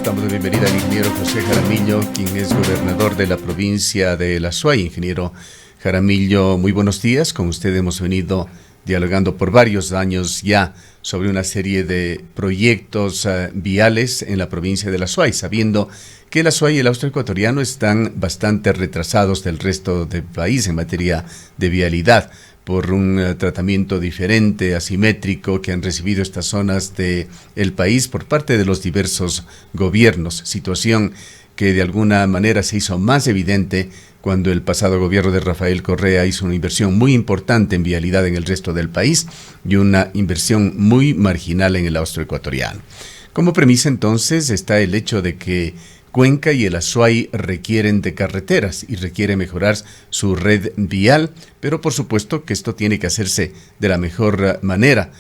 Damos la bienvenida al ingeniero José Jaramillo, quien es gobernador de la provincia de La Suay. Ingeniero Jaramillo, muy buenos días. Con usted hemos venido dialogando por varios años ya sobre una serie de proyectos viales en la provincia de La Suay, sabiendo que La Suay y el Austro Ecuatoriano están bastante retrasados del resto del país en materia de vialidad, por un tratamiento diferente, asimétrico, que han recibido estas zonas del país por parte de los diversos gobiernos, situación que de alguna manera se hizo más evidente cuando el pasado gobierno de Rafael Correa hizo una inversión muy importante en vialidad en el resto del país y una inversión muy marginal en el Austro Ecuatoriano. Como premisa entonces está el hecho de que Cuenca y el Azuay requieren de carreteras y requiere mejorar su red vial, pero por supuesto que esto tiene que hacerse de la mejor manera,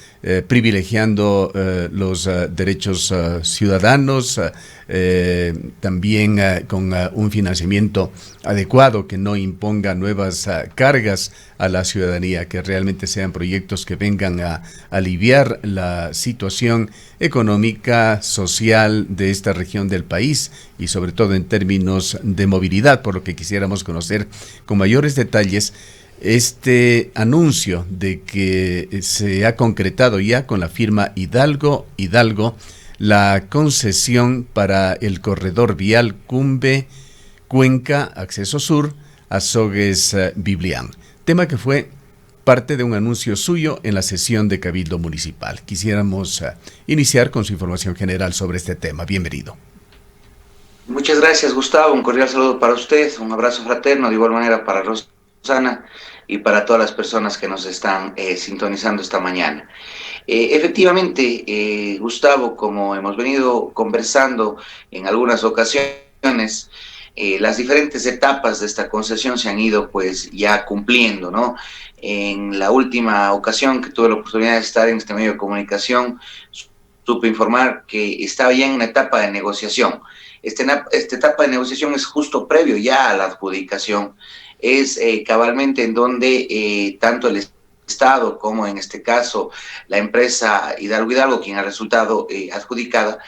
privilegiando los derechos ciudadanos, también con un financiamiento adecuado que no imponga nuevas cargas a la ciudadanía, que realmente sean proyectos que vengan a aliviar la situación económica, social de esta región del país y sobre todo en términos de movilidad, por lo que quisiéramos conocer con mayores detalles este anuncio de que se ha concretado ya con la firma Hidalgo la concesión para el corredor vial Cumbe-Cuenca, acceso sur, Azogues-Biblián, tema que fue parte de un anuncio suyo en la sesión de Cabildo Municipal. Quisiéramos iniciar con su información general sobre este tema. Bienvenido. Muchas gracias, Gustavo. Un cordial saludo para usted, un abrazo fraterno, de igual manera para Rosana y para todas las personas que nos están sintonizando esta mañana. Efectivamente, Gustavo, como hemos venido conversando en algunas ocasiones, las diferentes etapas de esta concesión se han ido pues ya cumpliendo, ¿no? En la última ocasión que tuve la oportunidad de estar en este medio de comunicación, supe informar que estaba ya en una etapa de negociación. Esta etapa de negociación es justo previo ya a la adjudicación, es cabalmente en donde tanto el Estado como en este caso la empresa Hidalgo, quien ha resultado adjudicada,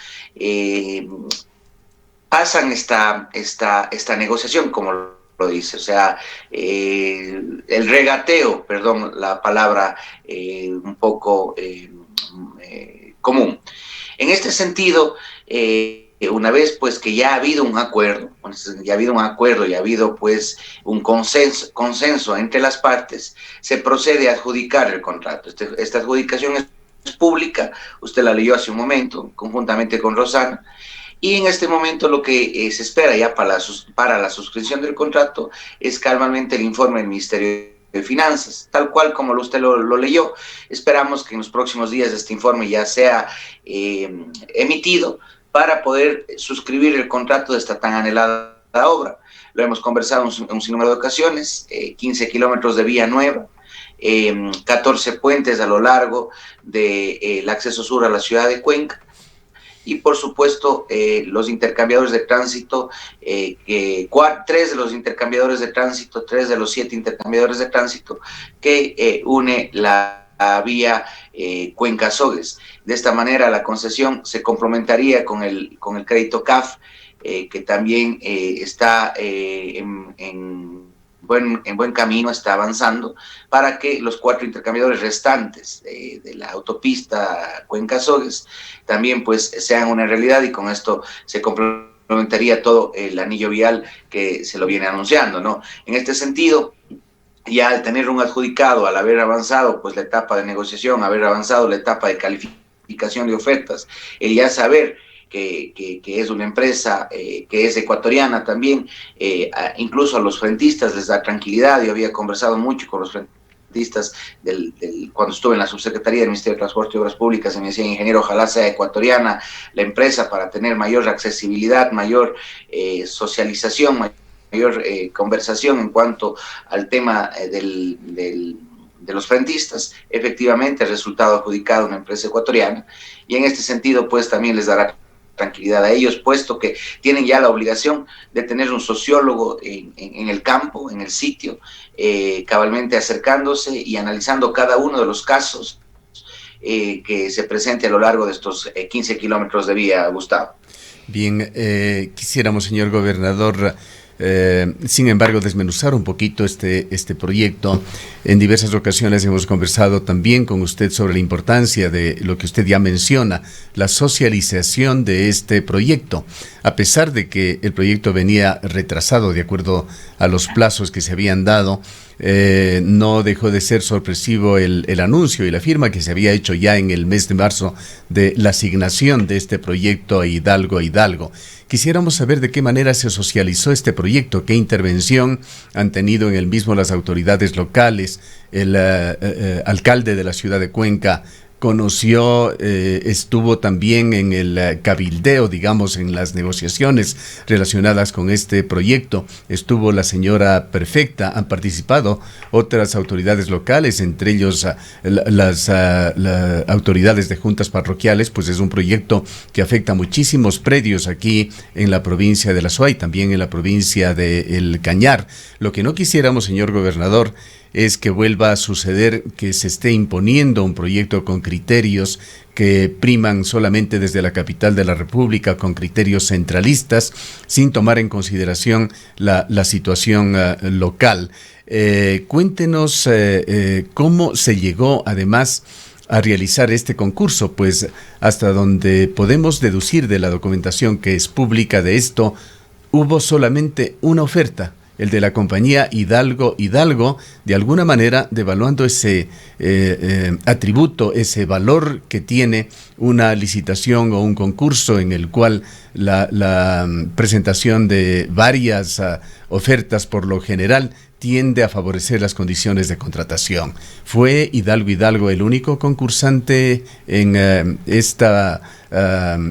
pasan esta negociación, como lo dice, o sea, el regateo, perdón, la palabra un poco común. En este sentido, una vez pues que ya ha habido un acuerdo, y ha habido pues un consenso entre las partes, se procede a adjudicar el contrato. Esta adjudicación es pública, usted la leyó hace un momento, conjuntamente con Rosana, y en este momento lo que se espera ya para la suscripción del contrato es cabalmente el informe del Ministerio de Finanzas, tal cual como usted lo leyó. Esperamos que en los próximos días este informe ya sea emitido para poder suscribir el contrato de esta tan anhelada obra. Lo hemos conversado en un sinnúmero de ocasiones, 15 kilómetros de vía nueva, 14 puentes a lo largo del acceso sur a la ciudad de Cuenca, y por supuesto los intercambiadores de tránsito, 3 de los intercambiadores de tránsito, 3 de los 7 intercambiadores de tránsito que une la vía Cuenca-Azogues. De esta manera la concesión se complementaría con el crédito CAF, que también está en buen camino, está avanzando, para que los 4 intercambiadores restantes de la autopista Cuenca-Azogues también pues sean una realidad, y con esto se complementaría todo el anillo vial que se lo viene anunciando, ¿no? En este sentido, ya al tener un adjudicado, al haber avanzado pues la etapa de negociación, haber avanzado la etapa de calificación de ofertas, el ya saber que es una empresa que es ecuatoriana también, incluso a los frentistas les da tranquilidad. Yo había conversado mucho con los frentistas cuando estuve en la subsecretaría del Ministerio de Transporte y Obras Públicas, y me decían: ingeniero, ojalá sea ecuatoriana la empresa para tener mayor accesibilidad, mayor socialización, mayor conversación en cuanto al tema de los frentistas. Efectivamente, el resultado adjudicado a una empresa ecuatoriana, y en este sentido pues también les dará tranquilidad a ellos, puesto que tienen ya la obligación de tener un sociólogo en el campo, en el sitio, cabalmente acercándose y analizando cada uno de los casos que se presente a lo largo de estos 15 kilómetros de vía, Gustavo. Bien, quisiéramos, señor gobernador, sin embargo, desmenuzar un poquito este proyecto. En diversas ocasiones hemos conversado también con usted sobre la importancia de lo que usted ya menciona, la socialización de este proyecto. A pesar de que el proyecto venía retrasado de acuerdo a los plazos que se habían dado, no dejó de ser sorpresivo el anuncio y la firma que se había hecho ya en el mes de marzo de la asignación de este proyecto a Hidalgo. Quisiéramos saber de qué manera se socializó este proyecto, qué intervención han tenido en el mismo las autoridades locales, el alcalde de la ciudad de Cuenca conoció, estuvo también en el cabildeo, digamos, en las negociaciones relacionadas con este proyecto. Estuvo la señora Perfecta, han participado otras autoridades locales, entre ellos las autoridades de juntas parroquiales, pues es un proyecto que afecta a muchísimos predios aquí en la provincia de La Suay, también en la provincia de El Cañar. Lo que no quisiéramos, señor gobernador, es que vuelva a suceder que se esté imponiendo un proyecto con criterios que priman solamente desde la capital de la República, con criterios centralistas, sin tomar en consideración la situación local. Cuéntenos cómo se llegó, además, a realizar este concurso, pues hasta donde podemos deducir de la documentación que es pública de esto, hubo solamente una oferta, el de la compañía Hidalgo, de alguna manera devaluando ese atributo, ese valor que tiene una licitación o un concurso en el cual la presentación de varias ofertas por lo general tiende a favorecer las condiciones de contratación. ¿Fue Hidalgo el único concursante en esta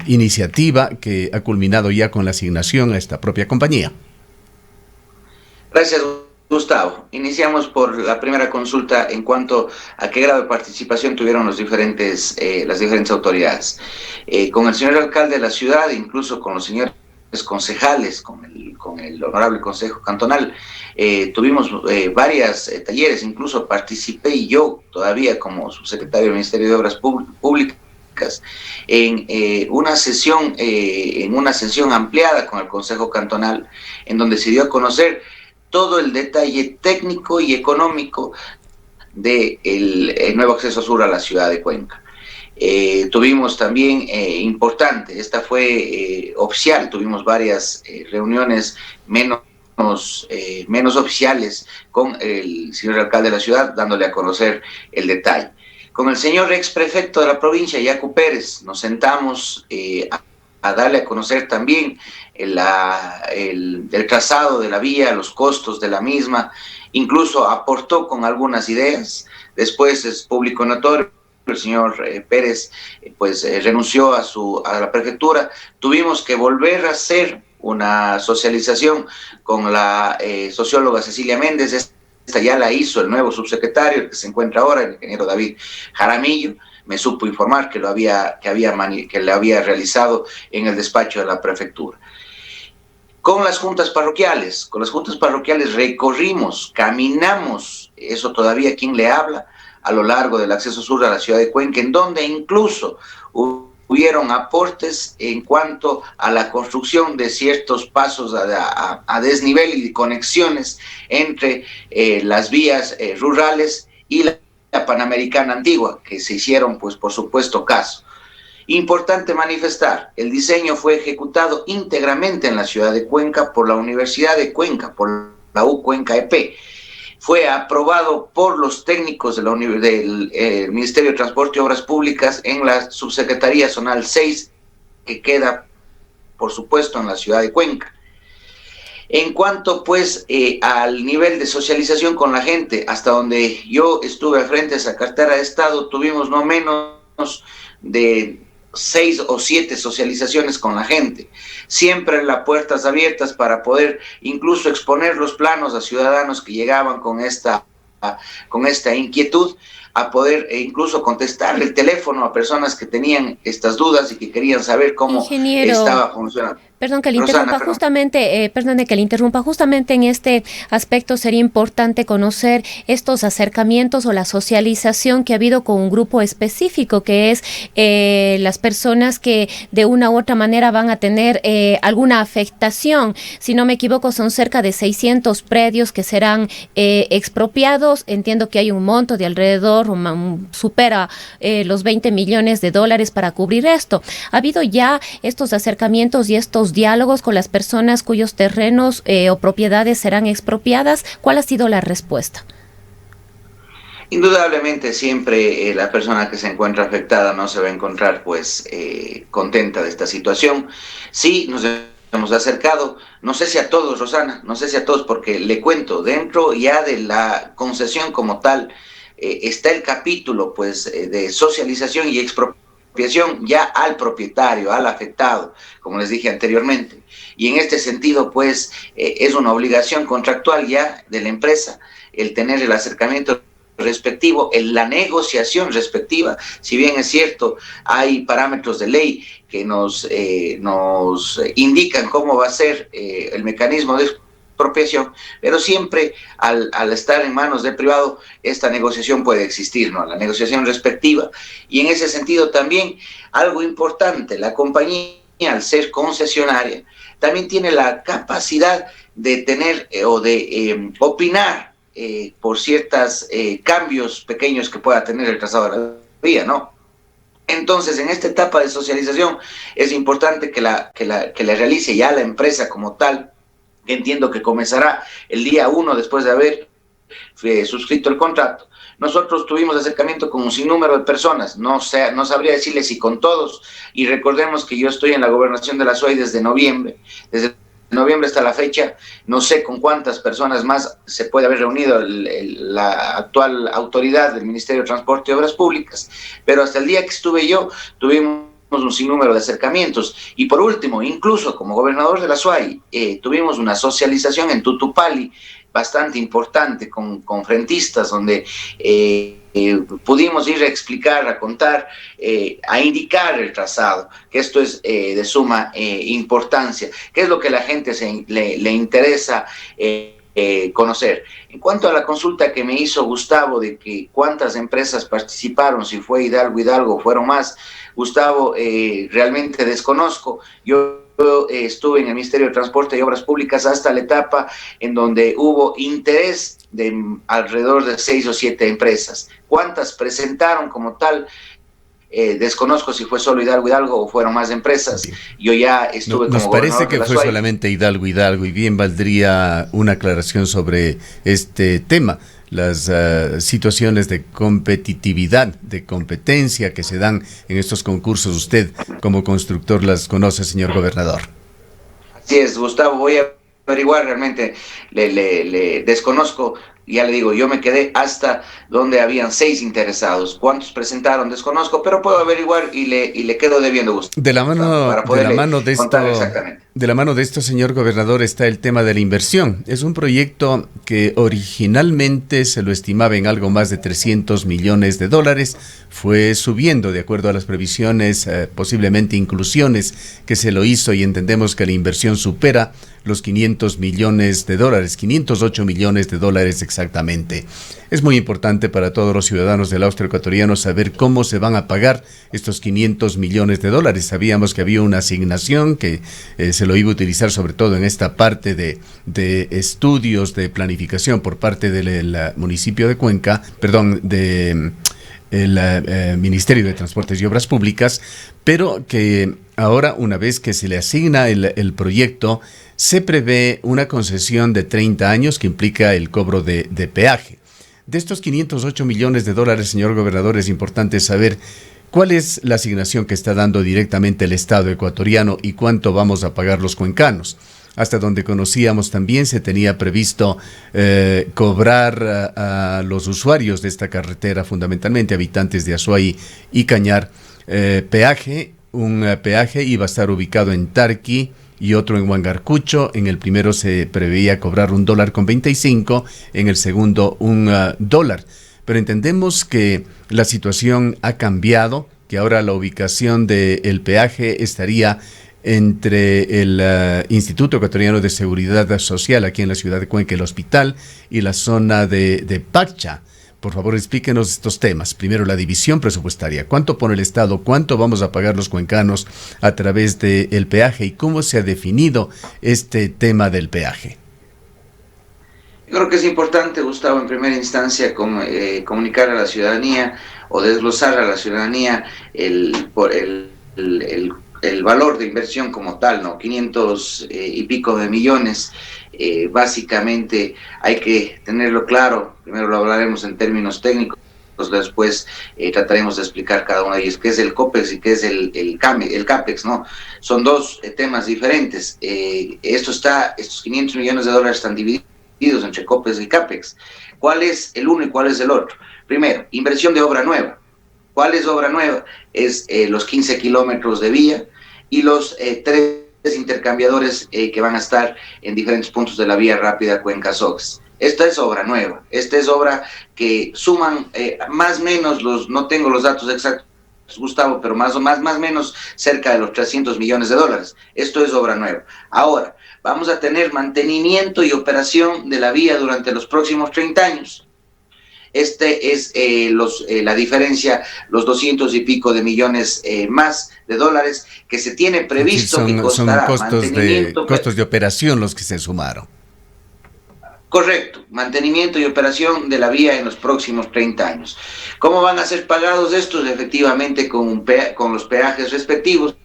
iniciativa que ha culminado ya con la asignación a esta propia compañía? Gracias, Gustavo. Iniciamos por la primera consulta en cuanto a qué grado de participación tuvieron las diferentes autoridades. Con el señor alcalde de la ciudad, incluso con los señores concejales, con el honorable consejo cantonal, tuvimos varios talleres, incluso participé yo todavía como subsecretario del Ministerio de Obras Públicas en una sesión ampliada con el consejo cantonal, en donde se dio a conocer todo el detalle técnico y económico del nuevo acceso sur a la ciudad de Cuenca. Tuvimos también importante, esta fue oficial, tuvimos varias reuniones menos oficiales con el señor alcalde de la ciudad, dándole a conocer el detalle. Con el señor ex prefecto de la provincia, Yacu Pérez, nos sentamos a darle a conocer también el trazado de la vía, los costos de la misma, incluso aportó con algunas ideas. Después es público notorio, el señor Pérez renunció a la prefectura. Tuvimos que volver a hacer una socialización con la socióloga Cecilia Méndez. Esta ya la hizo el nuevo subsecretario, el que se encuentra ahora, el ingeniero David Jaramillo. Me supo informar que le había realizado en el despacho de la prefectura. Con las juntas parroquiales recorrimos, caminamos, eso todavía quien le habla, a lo largo del acceso sur a la ciudad de Cuenca, en donde incluso hubieron aportes en cuanto a la construcción de ciertos pasos a desnivel y conexiones entre las vías rurales y la Panamericana antigua, que se hicieron, pues, por supuesto, caso. Importante manifestar, el diseño fue ejecutado íntegramente en la ciudad de Cuenca por la Universidad de Cuenca, por la U Cuenca EP. Fue aprobado por los técnicos del Ministerio de Transporte y Obras Públicas en la Subsecretaría Zonal 6, que queda, por supuesto, en la ciudad de Cuenca. En cuanto, pues, al nivel de socialización con la gente, hasta donde yo estuve al frente de esa cartera de Estado, tuvimos no menos de 6 o 7 socializaciones con la gente, siempre las puertas abiertas para poder incluso exponer los planos a ciudadanos que llegaban con esta inquietud, a poder incluso contestarle el teléfono a personas que tenían estas dudas y que querían saber cómo estaba funcionando. Perdón que le interrumpa, perdone que le interrumpa, justamente en este aspecto sería importante conocer estos acercamientos o la socialización que ha habido con un grupo específico, que es las personas que de una u otra manera van a tener alguna afectación. Si no me equivoco, son cerca de 600 predios que serán expropiados. Entiendo que hay un monto de alrededor, supera los 20 millones de dólares para cubrir esto. ¿Ha habido ya estos acercamientos y estos diálogos con las personas cuyos terrenos o propiedades serán expropiadas? ¿Cuál ha sido la respuesta? Indudablemente siempre la persona que se encuentra afectada no se va a encontrar pues contenta de esta situación. Sí, nos hemos acercado, no sé si a todos, Rosana, no sé si a todos, porque le cuento, dentro ya de la concesión como tal está el capítulo pues de socialización y expropiación ya al propietario, al afectado, como les dije anteriormente. Y en este sentido pues es una obligación contractual ya de la empresa el tener el acercamiento respectivo, en la negociación respectiva. Si bien es cierto, hay parámetros de ley que nos indican cómo va a ser el mecanismo de expropiación, pero siempre al estar en manos del privado, esta negociación puede existir, ¿no? La negociación respectiva. Y en ese sentido también, algo importante, la compañía, al ser concesionaria, también tiene la capacidad de tener o de opinar por ciertos cambios pequeños que pueda tener el trazado de la vía, ¿no? Entonces, en esta etapa de socialización es importante que la realice ya la empresa como tal, que entiendo que comenzará el día 1 después de haber suscrito el contrato. Nosotros tuvimos acercamiento con un sinnúmero de personas, no sabría decirles si con todos, y recordemos que yo estoy en la gobernación de la SUAY desde noviembre hasta la fecha, no sé con cuántas personas más se puede haber reunido la actual autoridad del Ministerio de Transporte y Obras Públicas, pero hasta el día que estuve yo, tuvimos un sinnúmero de acercamientos. Y por último, incluso como gobernador de la SUAY, tuvimos una socialización en Tutupali bastante importante con frentistas, donde pudimos ir a explicar, a contar, a indicar el trazado, que esto es de suma importancia, que es lo que a la gente le interesa conocer. En cuanto a la consulta que me hizo Gustavo de que cuántas empresas participaron, si fue Hidalgo, fueron más, Gustavo, realmente desconozco. Yo estuve en el Ministerio de Transporte y Obras Públicas hasta la etapa en donde hubo interés de alrededor de 6 o 7 empresas. ¿Cuántas presentaron como tal? Desconozco si fue solo Hidalgo o fueron más empresas. Yo ya estuve como gobernador. Nos parece que fue solamente Hidalgo, y bien valdría una aclaración sobre este tema. Las situaciones de competitividad, de competencia que se dan en estos concursos, usted como constructor las conoce, señor gobernador. Así es, Gustavo, voy a averiguar realmente, le desconozco. Ya le digo, yo me quedé hasta donde habían 6 interesados. ¿Cuántos presentaron? Desconozco, pero puedo averiguar y le quedo debiendo gusto. De la mano de esto, señor gobernador, está el tema de la inversión. Es un proyecto que originalmente se lo estimaba en algo más de 300 millones de dólares. Fue subiendo de acuerdo a las previsiones, posiblemente inclusiones que se lo hizo, y entendemos que la inversión supera los 500 millones de dólares, 508 millones de dólares exactamente. Es muy importante para todos los ciudadanos del Austro ecuatoriano saber cómo se van a pagar estos 500 millones de dólares. Sabíamos que había una asignación que se lo iba a utilizar sobre todo en esta parte de estudios de planificación por parte del municipio de Cuenca, el Ministerio de Transportes y Obras Públicas, pero que ahora, una vez que se le asigna el proyecto, se prevé una concesión de 30 años que implica el cobro de peaje. De estos 508 millones de dólares, señor gobernador, es importante saber cuál es la asignación que está dando directamente el Estado ecuatoriano y cuánto vamos a pagar los cuencanos. Hasta donde conocíamos también se tenía previsto cobrar a los usuarios de esta carretera, fundamentalmente habitantes de Azuay y Cañar, peaje. Un peaje iba a estar ubicado en Tarqui y otro en Huangarcucho. En el primero se preveía cobrar $1.25, en el segundo $1. Pero entendemos que la situación ha cambiado, que ahora la ubicación del peaje estaría entre el Instituto Ecuatoriano de Seguridad Social aquí en la ciudad de Cuenca, el hospital, y la zona de Pacha. Por favor, explíquenos estos temas. Primero, la división presupuestaria. ¿Cuánto pone el Estado? ¿Cuánto vamos a pagar los cuencanos a través del peaje? ¿Y cómo se ha definido este tema del peaje? Yo creo que es importante, Gustavo, en primera instancia comunicar a la ciudadanía o desglosar a la ciudadanía el valor de inversión como tal, ¿no? 500 y pico de millones. Básicamente hay que tenerlo claro. Primero lo hablaremos en términos técnicos, después trataremos de explicar cada uno de ellos, qué es el COPEX y qué es el CAPEX, ¿no? Son dos temas diferentes. Estos 500 millones de dólares están divididos entre COPEX y CAPEX. ¿Cuál es el uno y cuál es el otro? Primero, inversión de obra nueva. ¿Cuál es obra nueva? Es los 15 kilómetros de vía y los 3 intercambiadores que van a estar en diferentes puntos de la vía rápida Cuenca-Sogues. Esta es obra nueva. Esta es obra que suman más o menos, no tengo los datos exactos, Gustavo, pero más o menos cerca de los 300 millones de dólares. Esto es obra nueva. Ahora, vamos a tener mantenimiento y operación de la vía durante los próximos 30 años. Este es la diferencia, los 200 y pico de millones más de dólares que se tiene previsto que costará son costos de operación los que se sumaron. Correcto, mantenimiento y operación de la vía en los próximos 30 años. ¿Cómo van a ser pagados estos? Efectivamente con los peajes respectivos.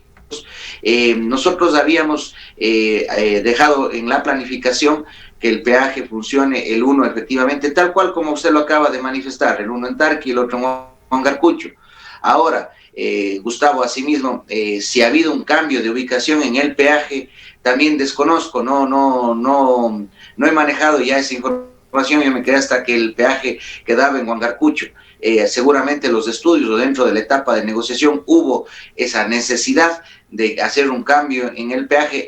Nosotros habíamos dejado en la planificación que el peaje funcione el uno efectivamente, tal cual como usted lo acaba de manifestar, el uno en Tarqui y el otro en Huangarcucho. Ahora, Gustavo, asimismo, si ha habido un cambio de ubicación en el peaje, también desconozco, no he manejado ya esa información, yo me quedé hasta que el peaje quedaba en Huangarcucho. Seguramente los estudios o dentro de la etapa de negociación hubo esa necesidad de hacer un cambio en el peaje.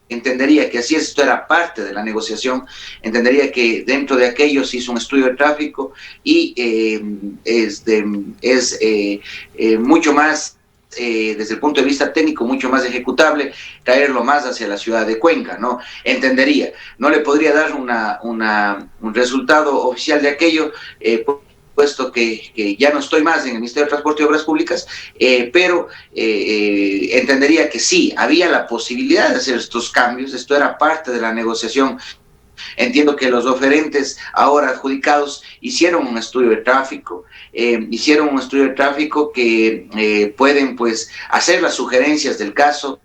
Entendería que así esto era parte de la negociación, entendería que dentro de aquello se hizo un estudio de tráfico y es mucho más, desde el punto de vista técnico, mucho más ejecutable traerlo más hacia la ciudad de Cuenca, ¿no? Entendería, no le podría dar un resultado oficial de aquello, puesto que ya no estoy más en el Ministerio de Transporte y Obras Públicas, pero entendería que sí, había la posibilidad de hacer estos cambios, esto era parte de la negociación. Entiendo que los oferentes ahora adjudicados hicieron un estudio de tráfico, que pueden pues hacer las sugerencias del caso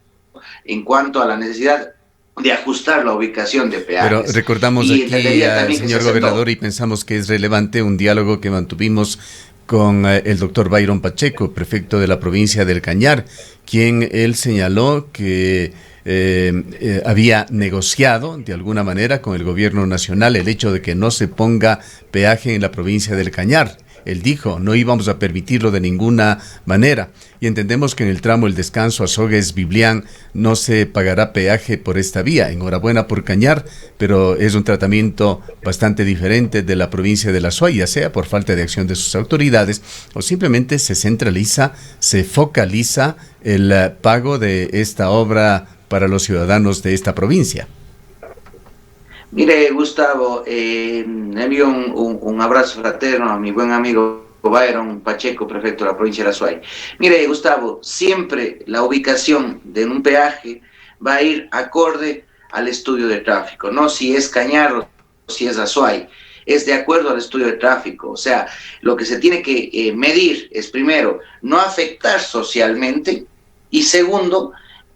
en cuanto a la necesidad de ajustar la ubicación de peajes. Pero recordamos aquí al señor gobernador y pensamos que es relevante un diálogo que mantuvimos con el doctor Byron Pacheco, prefecto de la provincia del Cañar, quien él señaló que había negociado de alguna manera con el gobierno nacional el hecho de que no se ponga peaje en la provincia del Cañar. Él dijo, no íbamos a permitirlo de ninguna manera. Y entendemos que en el tramo El Descanso, Azogues-Biblián, no se pagará peaje por esta vía. Enhorabuena por Cañar, pero es un tratamiento bastante diferente de la provincia de La Suay, ya sea por falta de acción de sus autoridades o simplemente se centraliza, se focaliza el pago de esta obra para los ciudadanos de esta provincia. Mire, Gustavo, envío un abrazo fraterno a mi buen amigo Byron Pacheco, prefecto de la provincia de La Suay. Mire, Gustavo, siempre la ubicación de un peaje va a ir acorde al estudio de tráfico, no si es Cañar o si es La Suay, es de acuerdo al estudio de tráfico. O sea, lo que se tiene que medir es, primero, no afectar socialmente y segundo,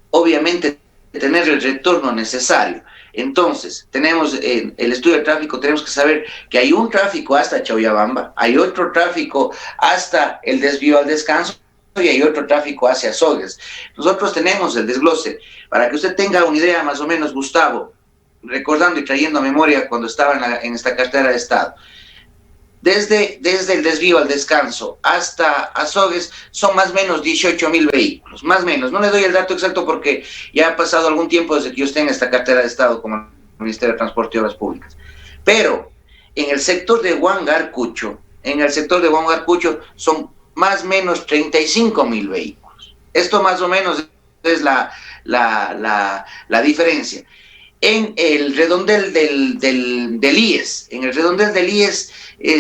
obviamente, tener el retorno necesario. Entonces, tenemos el estudio de tráfico, tenemos que saber que hay un tráfico hasta Chauyabamba, hay otro tráfico hasta el desvío al Descanso y hay otro tráfico hacia Azogues. Nosotros tenemos el desglose, para que usted tenga una idea más o menos, Gustavo, recordando y trayendo a memoria cuando estaba en esta cartera de Estado. Desde el desvío al Descanso hasta Azogues son más o menos 18,000 vehículos, más o menos. No le doy el dato exacto porque ya ha pasado algún tiempo desde que yo esté en esta cartera de Estado como Ministerio de Transporte y Obras Públicas. Pero en el sector de Huangarcucho, son más o menos 35,000 vehículos. Esto más o menos es la diferencia. En el redondel del IES,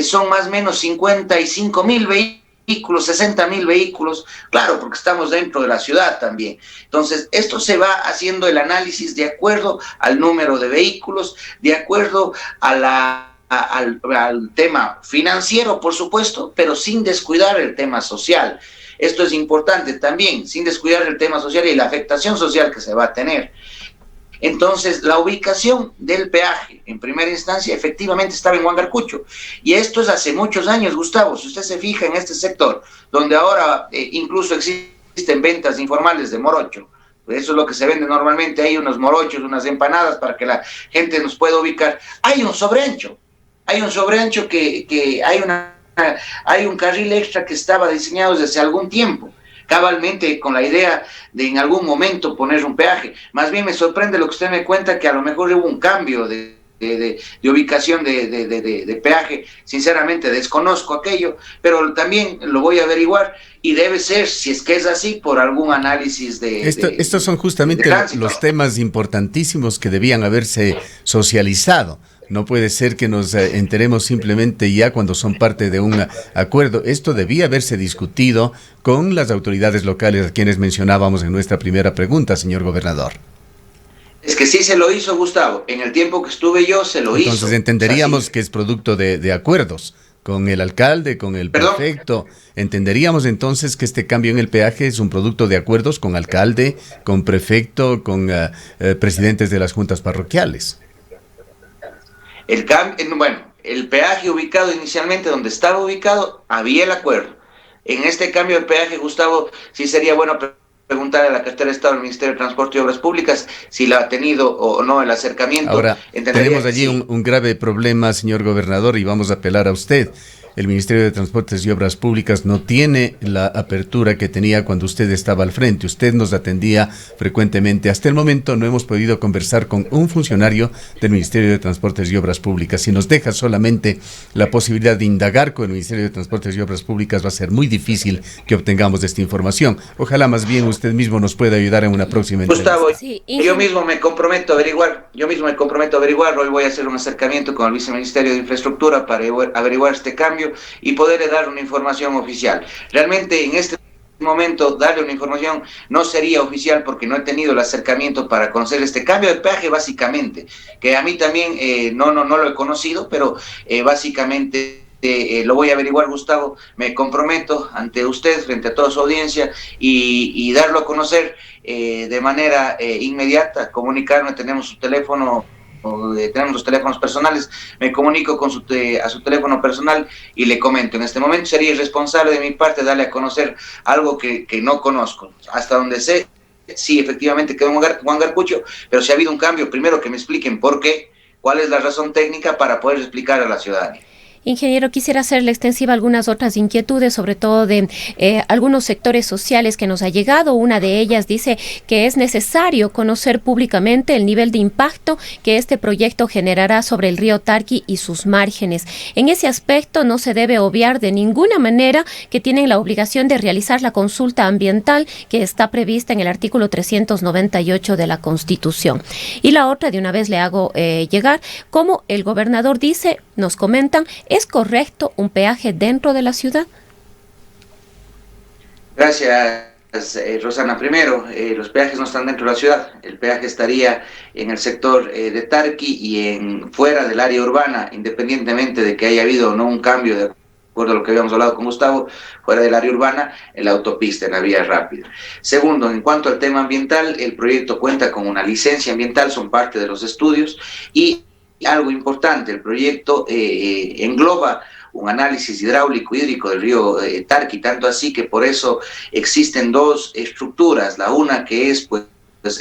son más o menos 55.000 vehículos, 60.000 vehículos, claro, porque estamos dentro de la ciudad también. Entonces, esto se va haciendo el análisis de acuerdo al número de vehículos, de acuerdo al tema financiero, por supuesto, pero sin descuidar el tema social. Esto es importante también, sin descuidar el tema social y la afectación social que se va a tener. Entonces, la ubicación del peaje, en primera instancia, efectivamente estaba en Huangarcucho. Y esto es hace muchos años, Gustavo. Si usted se fija en este sector, donde ahora incluso existen ventas informales de morocho, eso es lo que se vende normalmente, hay unos morochos, unas empanadas para que la gente nos pueda ubicar. Hay un sobreancho que hay un carril extra que estaba diseñado desde hace algún tiempo, cabalmente con la idea de en algún momento poner un peaje. Más bien me sorprende lo que usted me cuenta, que a lo mejor hubo un cambio de ubicación de peaje. Sinceramente desconozco aquello, pero también lo voy a averiguar y debe ser, si es que es así, por algún análisis estos son justamente los temas importantísimos que debían haberse socializado. No puede ser que nos enteremos simplemente ya cuando son parte de un acuerdo. Esto debía haberse discutido con las autoridades locales, a quienes mencionábamos en nuestra primera pregunta, señor gobernador. Es que sí se lo hizo, Gustavo. En el tiempo que estuve yo se lo hizo. Entonces entenderíamos que es producto de acuerdos con el alcalde, con el prefecto. Entenderíamos entonces que este cambio en el peaje es un producto de acuerdos con alcalde, con prefecto, con presidentes de las juntas parroquiales. El peaje ubicado inicialmente donde estaba ubicado, había el acuerdo. En este cambio de peaje, Gustavo, sí sería bueno preguntarle a la cartera de Estado del Ministerio de Transporte y Obras Públicas si la ha tenido o no el acercamiento. Ahora, tenemos allí un grave problema, señor gobernador, y vamos a apelar a usted. El Ministerio de Transportes y Obras Públicas no tiene la apertura que tenía cuando usted estaba al frente. Usted nos atendía frecuentemente. Hasta el momento no hemos podido conversar con un funcionario del Ministerio de Transportes y Obras Públicas. Si nos deja solamente la posibilidad de indagar con el Ministerio de Transportes y Obras Públicas, va a ser muy difícil que obtengamos esta información. Ojalá más bien usted mismo nos pueda ayudar en una próxima entrevista. Gustavo, sí, yo mismo me comprometo a averiguar. Hoy voy a hacer un acercamiento con el Viceministerio de Infraestructura para averiguar este cambio y poderle dar una información oficial. Realmente en este momento darle una información no sería oficial porque no he tenido el acercamiento para conocer este cambio de peaje, básicamente, que a mí también no lo he conocido, pero básicamente lo voy a averiguar, Gustavo. Me comprometo ante usted, frente a toda su audiencia, y darlo a conocer de manera inmediata, comunicarme. Tenemos su teléfono, tenemos los teléfonos personales, me comunico con a su teléfono personal y le comento. En este momento sería irresponsable de mi parte darle a conocer algo que no conozco. Hasta donde sé, sí, efectivamente quedó en Huangarcucho, pero si ha habido un cambio, primero que me expliquen por qué, cuál es la razón técnica para poder explicar a la ciudadanía. Ingeniero, quisiera hacerle extensiva algunas otras inquietudes, sobre todo de algunos sectores sociales que nos ha llegado. Una de ellas dice que es necesario conocer públicamente el nivel de impacto que este proyecto generará sobre el río Tarqui y sus márgenes. En ese aspecto no se debe obviar de ninguna manera que tienen la obligación de realizar la consulta ambiental que está prevista en el artículo 398 de la Constitución. Y la otra, de una vez le hago llegar, como el gobernador dice, nos comentan, ¿es correcto un peaje dentro de la ciudad? Gracias, Rosana. Primero, los peajes no están dentro de la ciudad. El peaje estaría en el sector de Tarqui y fuera del área urbana, independientemente de que haya habido o no un cambio, de acuerdo a lo que habíamos hablado con Gustavo, fuera del área urbana, en la autopista, en la vía rápida. Segundo, en cuanto al tema ambiental, el proyecto cuenta con una licencia ambiental, son parte de los estudios, y algo importante, el proyecto engloba un análisis hidráulico hídrico del río Tarqui, tanto así que por eso existen dos estructuras, la una que es pues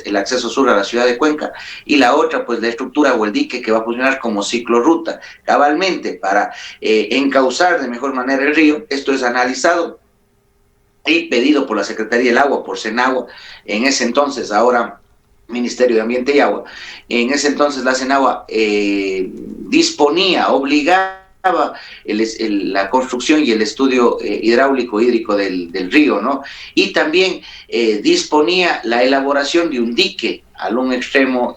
el acceso sur a la ciudad de Cuenca, y la otra pues la estructura o el dique que va a funcionar como ciclorruta, cabalmente para encauzar de mejor manera el río. Esto es analizado y pedido por la Secretaría del Agua, por Senagua, en ese entonces, ahora Ministerio de Ambiente y Agua. En ese entonces la Senagua obligaba la construcción y el estudio hidráulico hídrico del río, ¿no? Y también disponía la elaboración de un dique al un extremo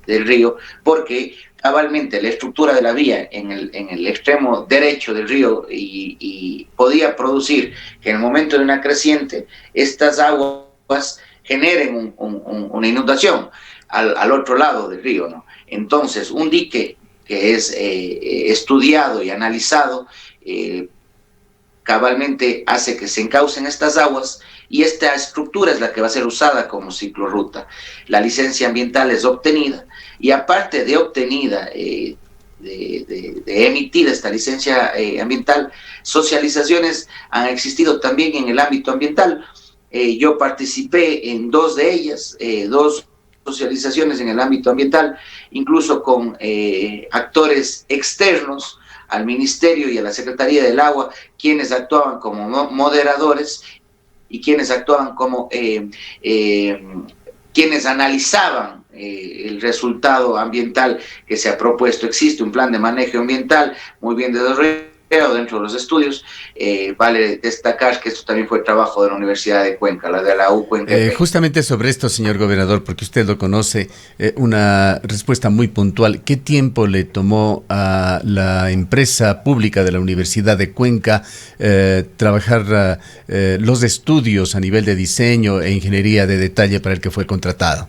del río, porque cabalmente la estructura de la vía en el extremo derecho del río y podía producir que en el momento de una creciente estas aguas generen una inundación al otro lado del río, ¿no? Entonces, un dique que es estudiado y analizado, cabalmente hace que se encaucen estas aguas y esta estructura es la que va a ser usada como ciclorruta. La licencia ambiental es obtenida y aparte de obtenida, de emitida esta licencia ambiental, socializaciones han existido también en el ámbito ambiental. Yo participé en dos de ellas, dos socializaciones en el ámbito ambiental, incluso con actores externos al Ministerio y a la Secretaría del Agua, quienes actuaban como moderadores y quienes actuaban como quienes analizaban el resultado ambiental que se ha propuesto. Existe un plan de manejo ambiental muy bien desarrollado dentro de los estudios. Vale destacar que esto también fue trabajo de la Universidad de Cuenca, la de la U Cuenca. Justamente sobre esto, señor gobernador, porque usted lo conoce, una respuesta muy puntual. ¿Qué tiempo le tomó a la empresa pública de la Universidad de Cuenca trabajar los estudios a nivel de diseño e ingeniería de detalle para el que fue contratado?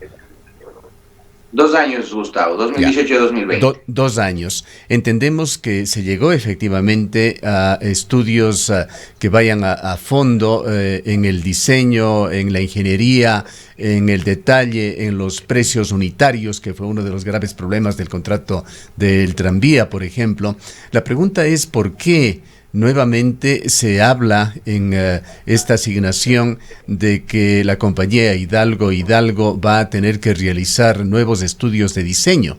2 años, Gustavo, 2018 y 2020. 2 años. Entendemos que se llegó efectivamente a estudios que vayan a fondo en el diseño, en la ingeniería, en el detalle, en los precios unitarios, que fue uno de los graves problemas del contrato del tranvía, por ejemplo. La pregunta es ¿por qué nuevamente se habla en esta asignación de que la compañía Hidalgo va a tener que realizar nuevos estudios de diseño?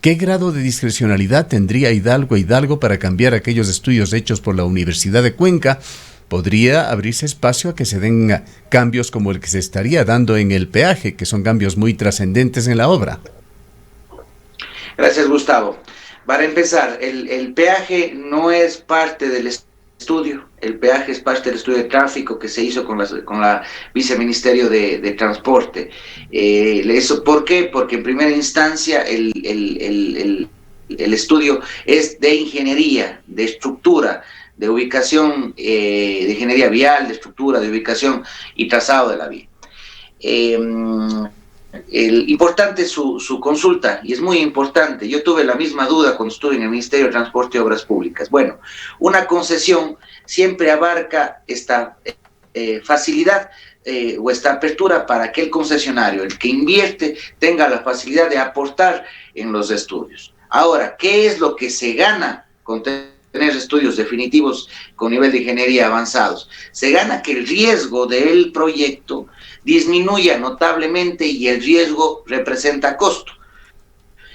¿Qué grado de discrecionalidad tendría Hidalgo para cambiar aquellos estudios hechos por la Universidad de Cuenca? ¿Podría abrirse espacio a que se den cambios como el que se estaría dando en el peaje, que son cambios muy trascendentes en la obra? Gracias, Gustavo. Para empezar, el peaje no es parte del estudio, el peaje es parte del estudio de tráfico que se hizo con la Viceministerio de Transporte. Eso, ¿por qué? Porque en primera instancia el estudio es de ingeniería, de estructura, de ubicación, de ingeniería vial, de estructura, de ubicación y trazado de la vía. Importante su consulta, y es muy importante. Yo tuve la misma duda cuando estuve en el Ministerio de Transporte y Obras Públicas. Bueno, una concesión siempre abarca esta facilidad o esta apertura para que el concesionario, el que invierte, tenga la facilidad de aportar en los estudios. Ahora, ¿qué es lo que se gana con tener estudios definitivos con nivel de ingeniería avanzados? Se gana que el riesgo del proyecto disminuya notablemente y el riesgo representa costo.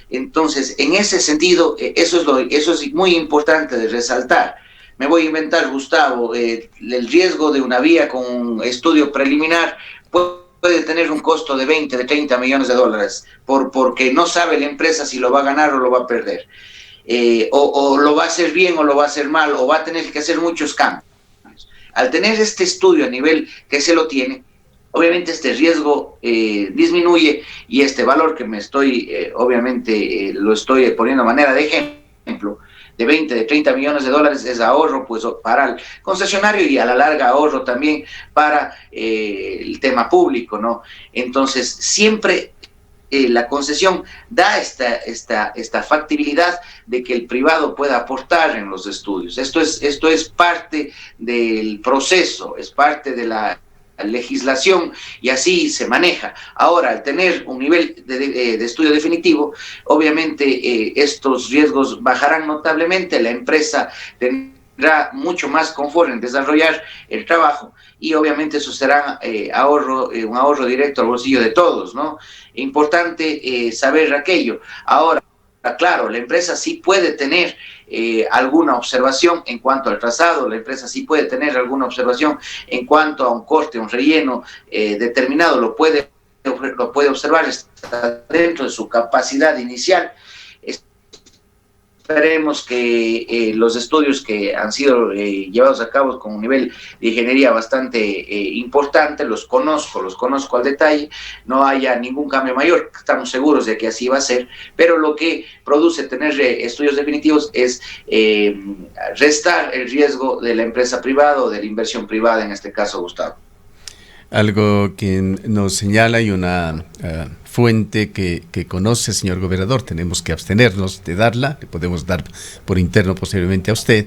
Entonces, en ese sentido, eso es muy importante de resaltar. Me voy a inventar, Gustavo, el riesgo de una vía con un estudio preliminar puede tener un costo de 20, de 30 millones de dólares, porque no sabe la empresa si lo va a ganar o lo va a perder. O lo va a hacer bien o lo va a hacer mal, o va a tener que hacer muchos cambios. Al tener este estudio a nivel que se lo tiene, obviamente este riesgo disminuye y este valor que me estoy, lo estoy poniendo a manera de ejemplo, de 20, de 30 millones de dólares es ahorro pues para el concesionario y a la larga ahorro también para el tema público, ¿no? Entonces, siempre la concesión da esta factibilidad de que el privado pueda aportar en los estudios. Esto es parte del proceso, es parte de la legislación y así se maneja. Ahora, al tener un nivel de estudio definitivo, obviamente estos riesgos bajarán notablemente, la empresa tendrá mucho más confort en desarrollar el trabajo y obviamente eso será un ahorro directo al bolsillo de todos, ¿no? Importante saber aquello. Ahora, claro, la empresa sí puede tener alguna observación en cuanto al trazado, la empresa sí puede tener alguna observación en cuanto a un corte, un relleno determinado, lo puede observar, está dentro de su capacidad inicial. Es esperemos que los estudios que han sido llevados a cabo con un nivel de ingeniería bastante importante, los conozco al detalle, no haya ningún cambio mayor, estamos seguros de que así va a ser, pero lo que produce tener estudios definitivos es restar el riesgo de la empresa privada o de la inversión privada, en este caso, Gustavo. Algo que nos señala y una fuente que conoce, señor gobernador, tenemos que abstenernos de darla, le podemos dar por interno posteriormente a usted,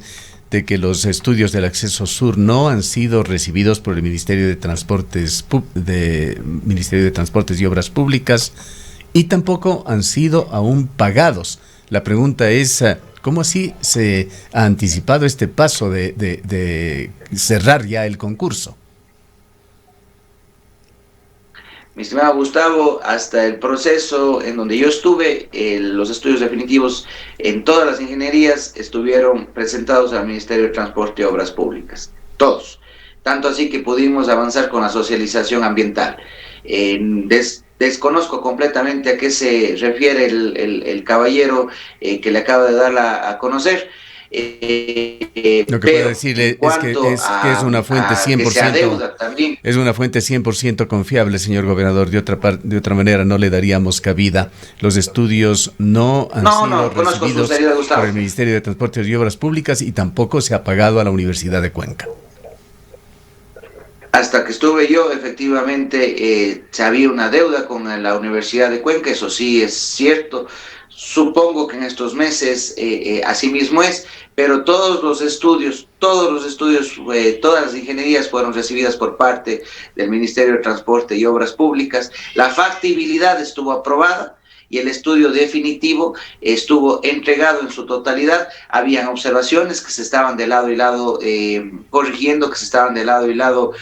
de que los estudios del acceso sur no han sido recibidos por el Ministerio de Transportes y Obras Públicas y tampoco han sido aún pagados. La pregunta es, ¿cómo así se ha anticipado este paso de cerrar ya el concurso? Mi estimado Gustavo, hasta el proceso en donde yo estuve, los estudios definitivos en todas las ingenierías estuvieron presentados al Ministerio de Transporte y Obras Públicas, todos. Tanto así que pudimos avanzar con la socialización ambiental. Desconozco completamente a qué se refiere el caballero que le acaba de dar a conocer. Lo que puedo decirle es que es una fuente 100%, es una fuente 100% confiable, señor gobernador. De otra manera no le daríamos cabida. Los estudios no han sido recibidos por el Ministerio de Transportes y Obras Públicas y tampoco se ha pagado a la Universidad de Cuenca. Hasta que estuve yo, efectivamente, se había una deuda con la Universidad de Cuenca, eso sí es cierto. Supongo que en estos meses así mismo es, pero todas las ingenierías fueron recibidas por parte del Ministerio de Transporte y Obras Públicas. La factibilidad estuvo aprobada y el estudio definitivo estuvo entregado en su totalidad. Habían observaciones que se estaban de lado y lado corrigiendo, que se estaban de lado y lado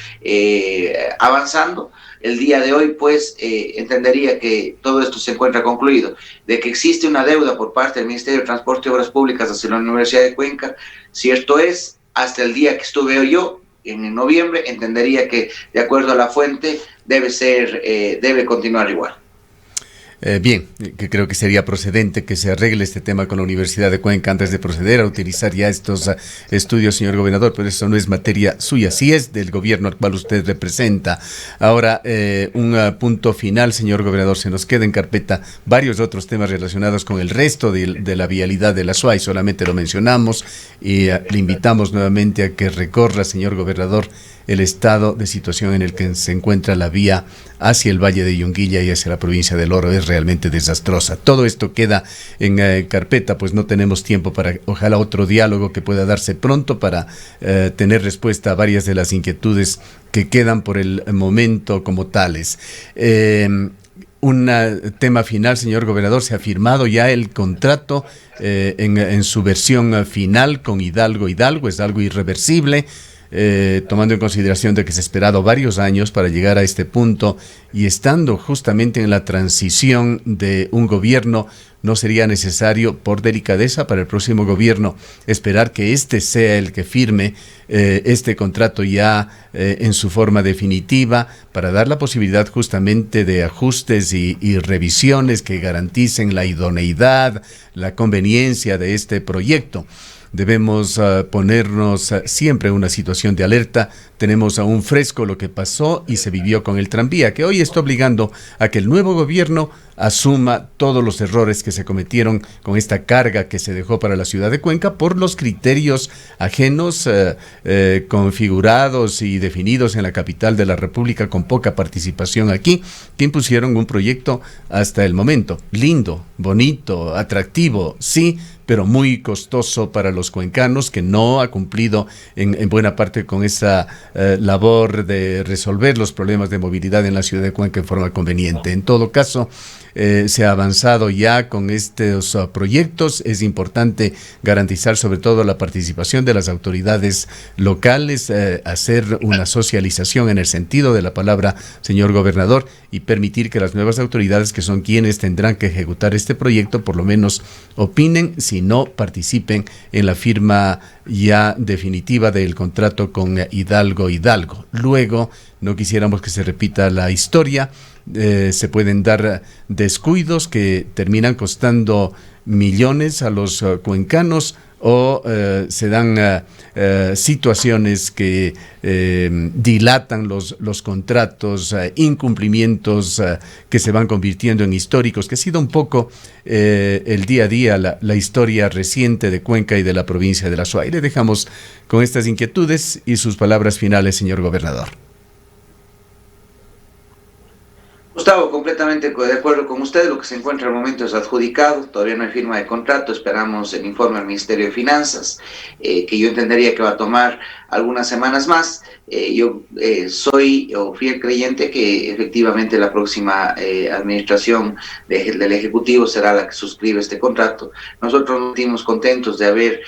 avanzando. El día de hoy, pues, entendería que todo esto se encuentra concluido. De que existe una deuda por parte del Ministerio de Transporte y Obras Públicas hacia la Universidad de Cuenca, cierto es, hasta el día que estuve yo, en noviembre, entendería que, de acuerdo a la fuente, debe continuar igual. Bien, que creo que sería procedente que se arregle este tema con la Universidad de Cuenca antes de proceder a utilizar ya estos estudios, señor gobernador, pero eso no es materia suya, sí es del gobierno al cual usted representa. Ahora, un punto final, señor gobernador, se nos queda en carpeta varios otros temas relacionados con el resto de la vialidad de la SUAY, solamente lo mencionamos y le invitamos nuevamente a que recorra, señor gobernador, el estado de situación en el que se encuentra la vía hacia el Valle de Yunguilla y hacia la provincia del Oro. Es realmente desastrosa. Todo esto queda en carpeta, pues no tenemos tiempo para, ojalá, otro diálogo que pueda darse pronto para tener respuesta a varias de las inquietudes que quedan por el momento como tales. Un tema final, señor gobernador, se ha firmado ya el contrato en su versión final con Hidalgo. Es algo irreversible. Tomando en consideración de que se ha esperado varios años para llegar a este punto y estando justamente en la transición de un gobierno, no sería necesario, por delicadeza para el próximo gobierno, esperar que este sea el que firme este contrato ya en su forma definitiva, para dar la posibilidad justamente de ajustes y revisiones que garanticen la idoneidad, la conveniencia de este proyecto. Debemos ponernos siempre en una situación de alerta. Tenemos aún fresco lo que pasó y se vivió con el tranvía, que hoy está obligando a que el nuevo gobierno asuma todos los errores que se cometieron con esta carga que se dejó para la ciudad de Cuenca por los criterios ajenos, configurados y definidos en la capital de la República con poca participación aquí, que impusieron un proyecto hasta el momento lindo, bonito, atractivo, sí, pero muy costoso para los cuencanos, que no ha cumplido en buena parte con esa labor de resolver los problemas de movilidad en la ciudad de Cuenca en forma conveniente. En todo caso, se ha avanzado ya con estos proyectos. Es importante garantizar sobre todo la participación de las autoridades locales, hacer una socialización en el sentido de la palabra, señor gobernador, y permitir que las nuevas autoridades, que son quienes tendrán que ejecutar este proyecto, por lo menos opinen, si no participen en la firma ya definitiva del contrato con Hidalgo. Luego, no quisiéramos que se repita la historia se pueden dar descuidos que terminan costando millones a los cuencanos, o se dan situaciones que dilatan los contratos, incumplimientos que se van convirtiendo en históricos, que ha sido un poco el día a día, la historia reciente de Cuenca y de la provincia de La Suay. Le dejamos con estas inquietudes y sus palabras finales, señor gobernador. Gustavo, completamente de acuerdo con usted. Lo que se encuentra al momento es adjudicado, todavía no hay firma de contrato, esperamos el informe del Ministerio de Finanzas, que yo entendería que va a tomar algunas semanas más. Yo soy fiel creyente que efectivamente la próxima administración del Ejecutivo será la que suscribe este contrato. Nosotros nos sentimos contentos de haber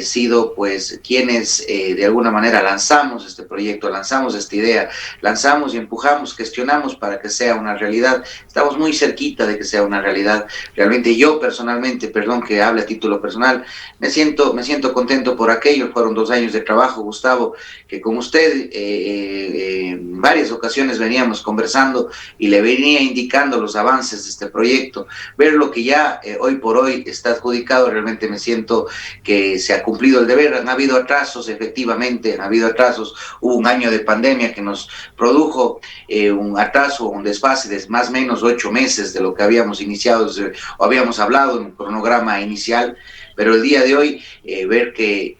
sido pues quienes de alguna manera lanzamos este proyecto, lanzamos esta idea, lanzamos y empujamos, gestionamos para que sea una realidad. Estamos muy cerquita de que sea una realidad. Realmente yo personalmente, perdón que hable a título personal, me siento contento por aquello. Fueron 2 años de trabajo, Gustavo, que con usted en varias ocasiones veníamos conversando y le venía indicando los avances de este proyecto. Ver lo que ya hoy por hoy está adjudicado, realmente me siento que se ha cumplido el deber. Han habido atrasos, efectivamente, han habido atrasos. Hubo un año de pandemia que nos produjo un atraso, un desfase de más o menos 8 meses de lo que habíamos iniciado o habíamos hablado en un cronograma inicial. Pero el día de hoy, ver que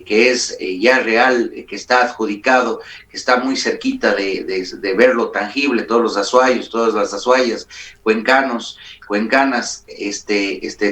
es ya real, que está adjudicado, que está muy cerquita de verlo tangible, todos los azuayos, todas las azuayas, cuencanos, cuencanas,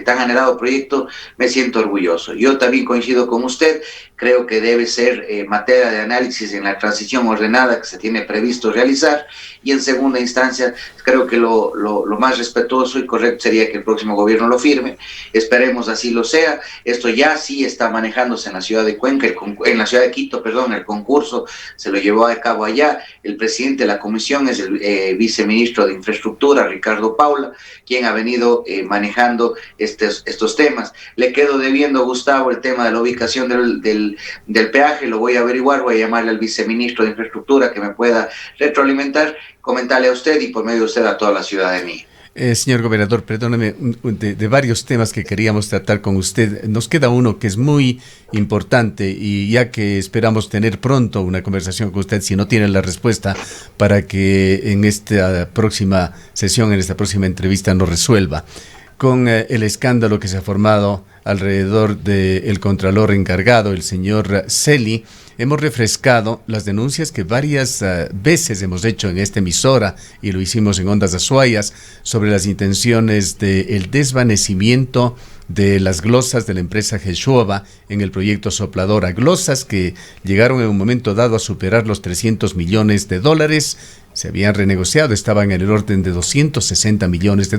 tan anhelado proyecto, me siento orgulloso. Yo también coincido con usted, creo que debe ser materia de análisis en la transición ordenada que se tiene previsto realizar, y en segunda instancia, creo que lo más respetuoso y correcto sería que el próximo gobierno lo firme. Esperemos así lo sea. Esto ya sí está manejándose en la ciudad de Cuenca, en la ciudad de Quito, perdón, el concurso se lo llevó a cabo allá. El presidente de la comisión es el viceministro de Infraestructura, Ricardo Paula, quien ha venido manejando estos temas. Le quedo debiendo, Gustavo, el tema de la ubicación del peaje, lo voy a averiguar, voy a llamarle al viceministro de Infraestructura que me pueda retroalimentar, comentarle a usted y por medio de usted a toda la ciudadanía. Señor gobernador, perdóneme, de varios temas que queríamos tratar con usted, nos queda uno que es muy importante, y ya que esperamos tener pronto una conversación con usted, si no tiene la respuesta, para que en esta próxima sesión, en esta próxima entrevista nos resuelva. Con el escándalo que se ha formado alrededor del contralor encargado, el señor Celi, hemos refrescado las denuncias que varias veces hemos hecho en esta emisora, y lo hicimos en Ondas Azuayas, sobre las intenciones del desvanecimiento de las glosas de la empresa Geshoba en el proyecto Sopladora. Glosas que llegaron en un momento dado a superar los $300 millones. Se habían renegociado, estaban en el orden de $260 millones,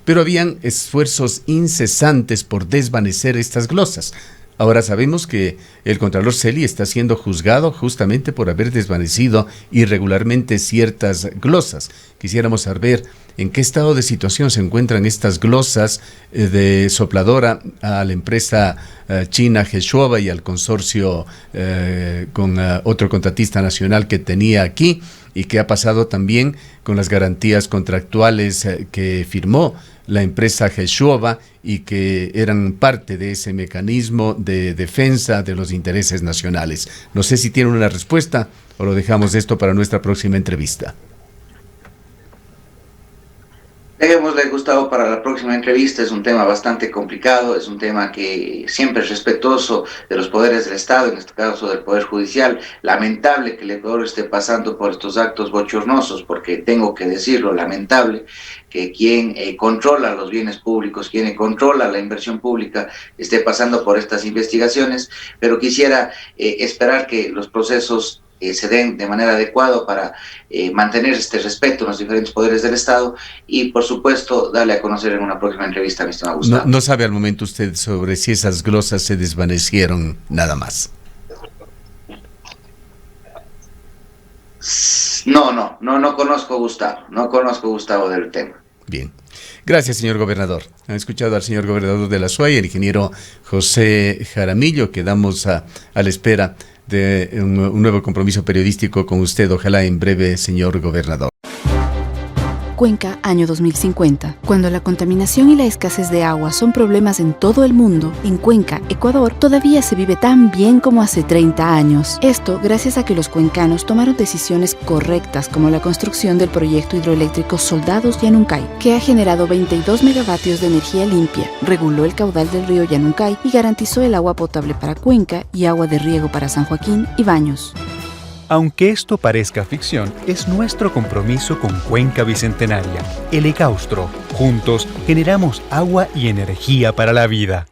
pero habían esfuerzos incesantes por desvanecer estas glosas. Ahora sabemos que el contralor Celi está siendo juzgado justamente por haber desvanecido irregularmente ciertas glosas. Quisiéramos saber en qué estado de situación se encuentran estas glosas de Sopladora a la empresa china Geshoba y al consorcio con otro contratista nacional que tenía aquí, y qué ha pasado también con las garantías contractuales que firmó la empresa Geshoba y que eran parte de ese mecanismo de defensa de los intereses nacionales. No sé si tiene una respuesta o lo dejamos esto para nuestra próxima entrevista. Dejémosle, Gustavo, para la próxima entrevista. Es un tema bastante complicado, es un tema que siempre es respetuoso de los poderes del Estado, en este caso del Poder Judicial. Lamentable que el Ecuador esté pasando por estos actos bochornosos, porque tengo que decirlo, lamentable que quien controla los bienes públicos, quien controla la inversión pública, esté pasando por estas investigaciones, pero quisiera esperar que los procesos se den de manera adecuada para mantener este respeto en los diferentes poderes del Estado y, por supuesto, darle a conocer en una próxima entrevista, mi estimado Gustavo. No sabe al momento usted sobre si esas glosas se desvanecieron nada más. No conozco, Gustavo. No conozco, Gustavo, del tema. Bien. Gracias, señor gobernador. Han escuchado al señor gobernador de La Suay, el ingeniero José Jaramillo. Quedamos a la espera de un nuevo compromiso periodístico con usted. Ojalá en breve, señor gobernador. Cuenca, año 2050. Cuando la contaminación y la escasez de agua son problemas en todo el mundo, en Cuenca, Ecuador, todavía se vive tan bien como hace 30 años. Esto gracias a que los cuencanos tomaron decisiones correctas, como la construcción del proyecto hidroeléctrico Soldados Yanuncay, que ha generado 22 megavatios de energía limpia, reguló el caudal del río Yanuncay y garantizó el agua potable para Cuenca y agua de riego para San Joaquín y Baños. Aunque esto parezca ficción, es nuestro compromiso con Cuenca Bicentenaria, el Ecaustro. Juntos generamos agua y energía para la vida.